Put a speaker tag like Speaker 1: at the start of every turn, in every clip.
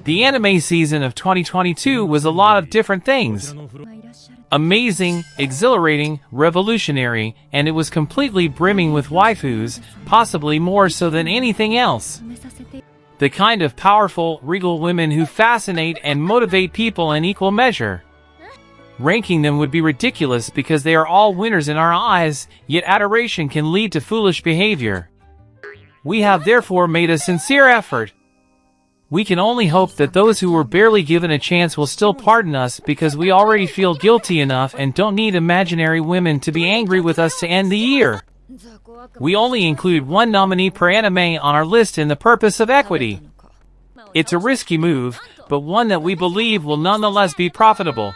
Speaker 1: The anime season of 2022 was a lot of different things. Amazing, exhilarating, revolutionary, and it was completely brimming with waifus, possibly more so than anything else. The kind of powerful, regal women who fascinate and motivate people in equal measure. Ranking them would be ridiculous because they are all winners in our eyes, yet adoration can lead to foolish behavior. We have therefore made a sincere effort. We can only hope that those who were barely given a chance will still pardon us because we already feel guilty enough and don't need imaginary women to be angry with us to end the year. We only include one nominee per anime on our list in the purpose of equity. It's a risky move, but one that we believe will nonetheless be profitable.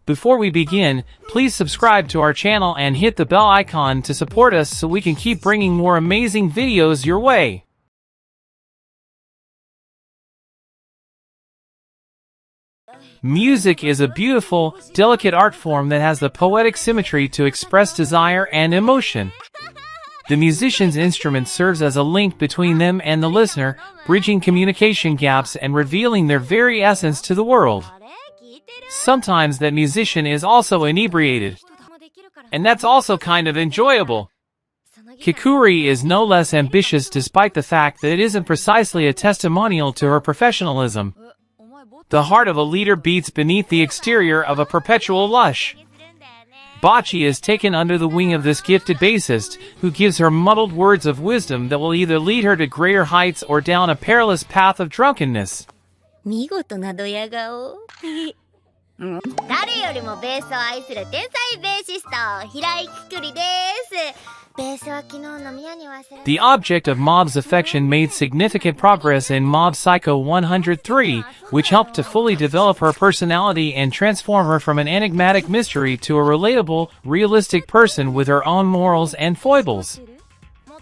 Speaker 1: Before we begin, please subscribe to our channel and hit the bell icon to support us so we can keep bringing more amazing videos your way. Music is a beautiful, delicate art form that has the poetic symmetry to express desire and emotion. The musician's instrument serves as a link between them and the listener, bridging communication gaps and revealing their very essence to the world. Sometimes that musician is also inebriated. And that's also kind of enjoyable. Kikuri is no less ambitious despite the fact that it isn't precisely a testimonial to her professionalism. The heart of a leader beats beneath the exterior of a perpetual lush. Bocce is taken under the wing of this gifted bassist, who gives her muddled words of wisdom that will either lead her to greater heights or down a perilous path of drunkenness.
Speaker 2: 見事なドヤ顔。誰よりもベースを愛する天才ベーシスト、平井きくりです。ベースは昨日飲み屋に忘れ。
Speaker 1: The object of Mob's affection made significant progress in Mob Psycho 103, which helped to fully develop her personality and transform her from an enigmatic mystery to a relatable, realistic person with her own morals and foibles.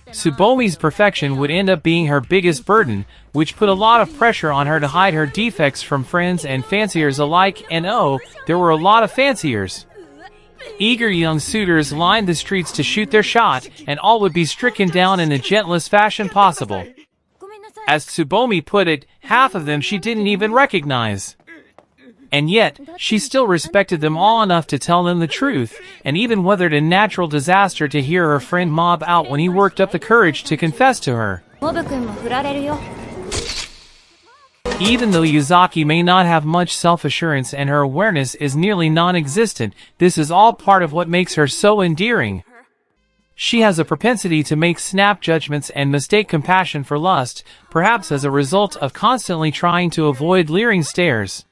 Speaker 1: Tsubomi's perfection would end up being her biggest burden, which put a lot of pressure on her to hide her defects from friends and fanciers alike, and oh, there were a lot of fanciers. Eager young suitors lined the streets to shoot their shot, and all would be stricken down in the gentlest fashion possible. As Tsubomi put it, half of them she didn't even recognize. And yet, she still respected them all enough to tell them the truth, and even weathered a natural disaster to hear her friend Mob out when he worked up the courage to confess to her. Even though Uzaki may not have much self-assurance and her awareness is nearly non-existent, this is all part of what makes her so endearing. She has a propensity to make snap judgments and mistake compassion for lust, perhaps as a result of constantly trying to avoid leering stares.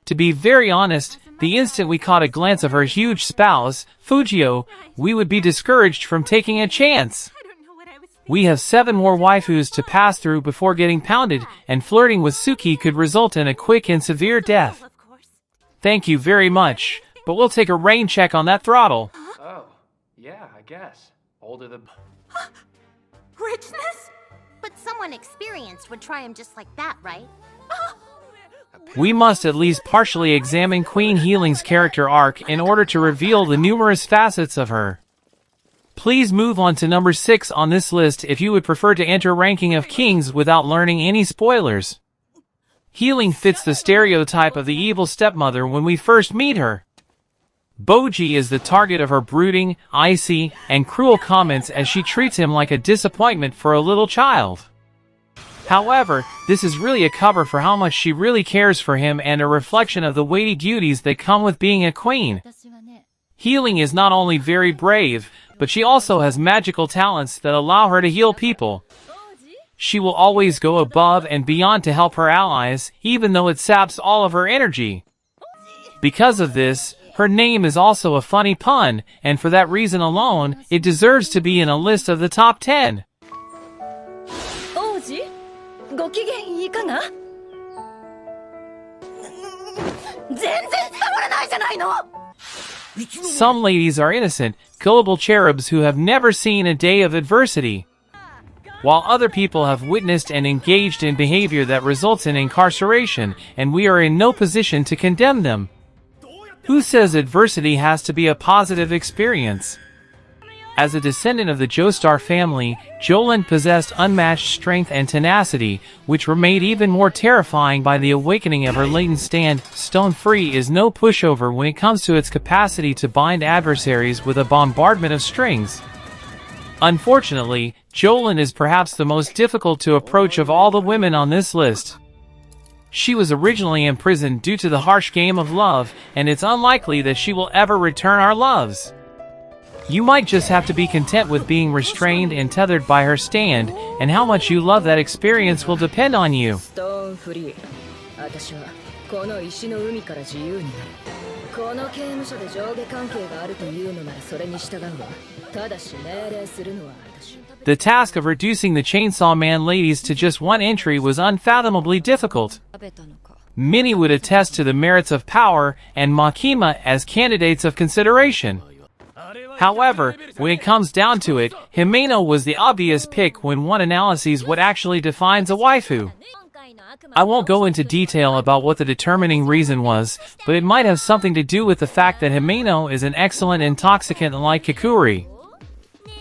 Speaker 1: To be very honest, the instant we caught a glance of her huge spouse, Fujio, we would be discouraged from taking a chance. We have 7 more waifus to pass through before getting pounded, and flirting with Tsuki could result in a quick and severe death. Thank you very much, but we'll take a rain check on that throttle.
Speaker 3: Oh, yeah, I guess. Older than...
Speaker 2: Richness? But someone experienced would try him just like that, right?
Speaker 1: We must at least partially examine Queen Hiling's character arc in order to reveal the numerous facets of her. Please move on to number 6 on this list if you would prefer to enter ranking of kings without learning any spoilers. Hiling fits the stereotype of the evil stepmother when we first meet her. Boji is the target of her brooding, icy, and cruel comments as she treats him like a disappointment for a little child. However, this is really a cover for how much she really cares for him and a reflection of the weighty duties that come with being a queen. Hiling is not only very brave, but she also has magical talents that allow her to heal people. She will always go above and beyond to help her allies, even though it saps all of her energy. Because of this, her name is also a funny pun, and for that reason alone, it deserves to be in a list of the top 10. Some ladies are innocent, gullible cherubs who have never seen a day of adversity, while other people have witnessed and engaged in behavior that results in incarceration, and we are in no position to condemn them. Who says adversity has to be a positive experience? As a descendant of the Joestar family, Jolyne possessed unmatched strength and tenacity, which were made even more terrifying by the awakening of her latent stand. Stone Free is no pushover when it comes to its capacity to bind adversaries with a bombardment of strings. Unfortunately, Jolyne is perhaps the most difficult to approach of all the women on this list. She was originally imprisoned due to the harsh game of love, and it's unlikely that she will ever return our loves. You might just have to be content with being restrained and tethered by her stand, and how much you love that experience will depend on you.
Speaker 4: Stone Free. 私はこの石の海から自由になる。この刑務所で上下関係があるというのならそれに従うわ。ただし命令するのは私。
Speaker 1: The task of reducing the Chainsaw Man ladies to just one entry was unfathomably difficult. Many would attest to the merits of Power and Makima as candidates of consideration. However, when it comes down to it, Himeno was the obvious pick when one analyses what actually defines a waifu. I won't go into detail about what the determining reason was, but it might have something to do with the fact that Himeno is an excellent intoxicant like Kikuri.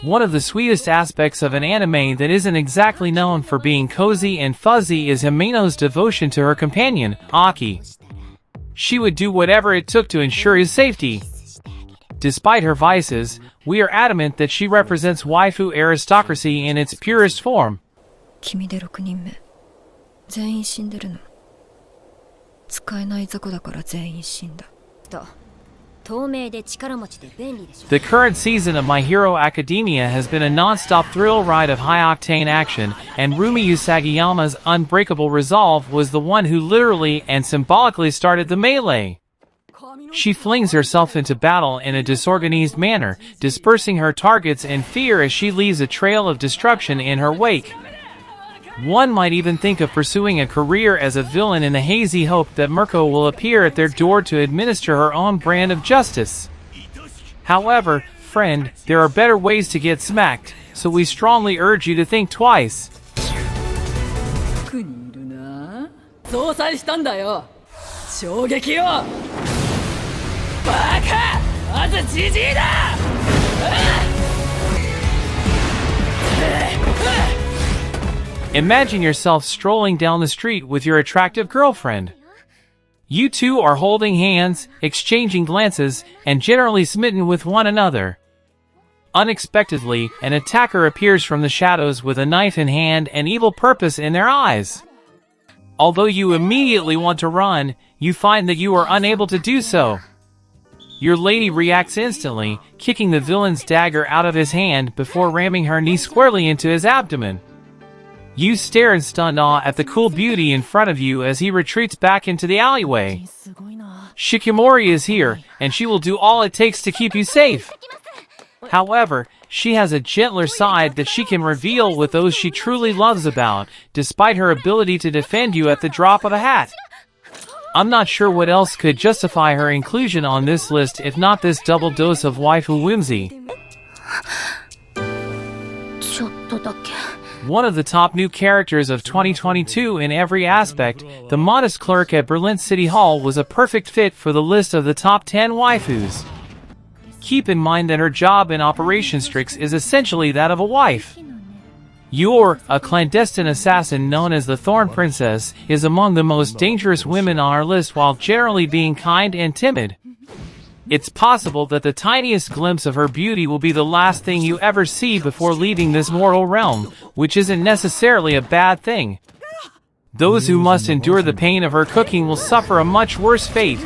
Speaker 1: One of the sweetest aspects of an anime that isn't exactly known for being cozy and fuzzy is Himeno's devotion to her companion, Aki. She would do whatever it took to ensure his safety. Despite her vices, we are adamant that she represents waifu aristocracy in its purest form.
Speaker 4: 君で6人目。全員死んでるの。使えない雑魚だから全員死んだ。と、透明で力持ちで便利でしょ。
Speaker 1: The current season of My Hero Academia has been a non-stop thrill ride of high-octane action, and Rumi Usagiyama's unbreakable resolve was the one who literally and symbolically started the melee. She flings herself into battle in a disorganized manner, dispersing her targets in fear as she leaves a trail of destruction in her wake. One might even think of pursuing a career as a villain in the hazy hope that Mirko will appear at their door to administer her own brand of justice. However, friend, there are better ways to get smacked, so we strongly urge you to think twice.
Speaker 4: 奥にいるな。相殺したんだよ。衝撃よ。バカ！まずジジイだ！Imagine
Speaker 1: yourself strolling down the street with your attractive girlfriend. You two are holding hands, exchanging glances, and generally smitten with one another. Unexpectedly, an attacker appears from the shadows with a knife in hand and evil purpose in their eyes. Although you immediately want to run, you find that you are unable to do so. Your lady reacts instantly, kicking the villain's dagger out of his hand before ramming her knee squarely into his abdomen. You stare in stunned awe at the cool beauty in front of you as he retreats back into the alleyway. Shikimori is here, and she will do all it takes to keep you safe. However, she has a gentler side that she can reveal with those she truly loves about, despite her ability to defend you at the drop of a hat. I'm not sure what else could justify her inclusion on this list if not this double dose of waifu whimsy. One of the top new characters of 2022 in every aspect, the modest clerk at Berlin City Hall was a perfect fit for the list of the top 10 waifus. Keep in mind that her job in Operation Strix is essentially that of a wife. Yor, a clandestine assassin known as the Thorn Princess, is among the most dangerous women on our list while generally being kind and timid. It's possible that the tiniest glimpse of her beauty will be the last thing you ever see before leaving this mortal realm, which isn't necessarily a bad thing. Those who must endure the pain of her cooking will suffer a much worse fate.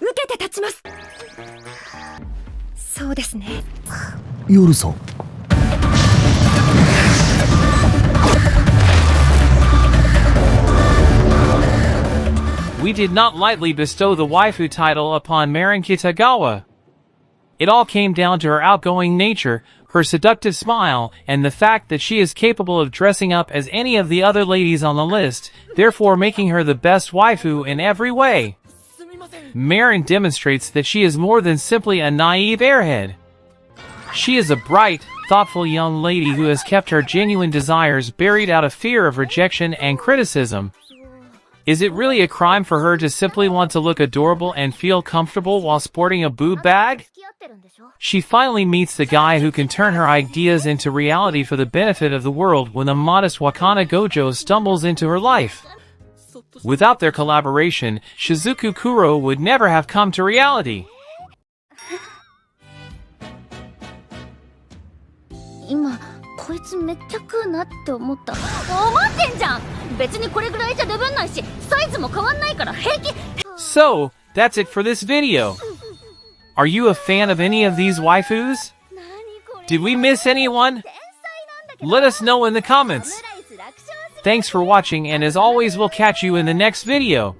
Speaker 2: 受けて立ちます。そうですね。
Speaker 5: 夜さん。
Speaker 1: We did not lightly bestow the waifu title upon Marin Kitagawa. It all came down to her outgoing nature, her seductive smile, and the fact that she is capable of dressing up as any of the other ladies on the list, therefore making her the best waifu in every way. Marin demonstrates that she is more than simply a naive airhead. She is a bright, thoughtful young lady who has kept her genuine desires buried out of fear of rejection and criticism. Is it really a crime for her to simply want to look adorable and feel comfortable while sporting a boob bag? She finally meets the guy who can turn her ideas into reality for the benefit of the world when the modest Wakana Gojo stumbles into her life. Without their collaboration, Shizuku Kuro would never have come to reality.
Speaker 2: 今こいつめっちゃ食うなって思った思ってんじゃん別にこれぐらいじゃデブんないしサイズも変わんないから平気
Speaker 1: So, that's it for this video. Are you a fan of any of these waifus? Did we miss anyone? Let us know in the comments. Thanks for watching, and as always, we'll catch you in the next video.